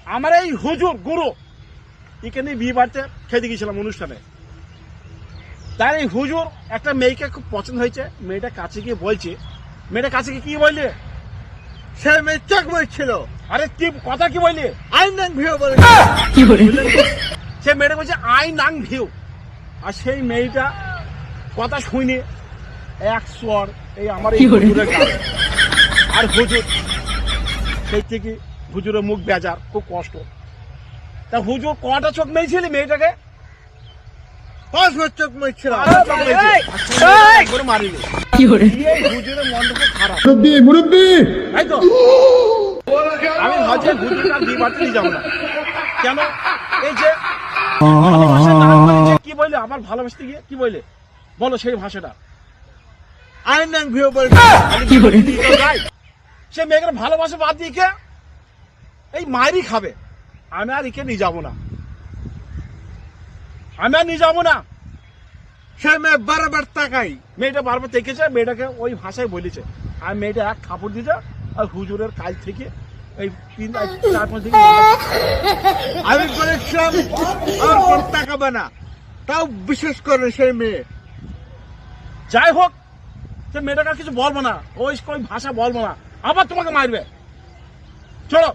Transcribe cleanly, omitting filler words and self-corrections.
আমার এই হুজুর গুরু এখানে বিয়ে বাড়িতে খেতে গেছিলাম অনুষ্ঠানে। তার এই হুজুর একটা মেয়েকে খুব পছন্দ হয়েছে, মেয়েটা কাছে গিয়ে বলছে, মেয়েটা কাছে গিয়ে কি বললে? সে মেয়ে চোখ মারছিল। আরে কি কথা কি বললি? আই নাং ভিউ বলে। সে মেয়েটা বলছে আই নাং ভিউ, আর সেই মেয়েটা কথা শুনে এক স্বর এই আমার এই হুজুরের গায়ে। আর হুজুর সেই থেকে হুজুরের মুখ বেজার, খুব কষ্ট। তা হুজুর কটা চোখ মেয়েছিলি মেয়েটাকে? 5 বার চোখ মারছিল। মারিনি। হুজুরের মনটা খুব খারাপ, তাই তো? আমি ভাবছি হুজুরটা বিয়ে বাড়িতে নিয়ে যাবো না। কেন? এই যে কি বললে আমার ভালোবাসতে গিয়ে কি বললে বলো সেই ভাষাটা? আই নাং ভিউ বলে। সে মেয়েকে ভালোবাসা বাদ দিয়ে কে এই মায়েরই খাবে। আমি আর একে নিয়ে যাবো না, আমি আর নিয়ে যাবো না। সে মেয়ে বারবার তাকাই। মেয়েটা বারবার দেখেছে, মেয়েটাকে ওই ভাষায় বলেছে, আর মেয়েটা এক খাপড় দিয়েছে। আর হুজুরের কাজ থেকে এই 4-5 দিন আমি বলেছিলাম আর কোন তাকাবে না, তাও বিশেষ করে সেই মেয়ে। যাই হোক, সে মেয়েটাকে আর কিছু বলবো না, ওই ভাষা বলবো না, আবার তোমাকে মারবে। চলো।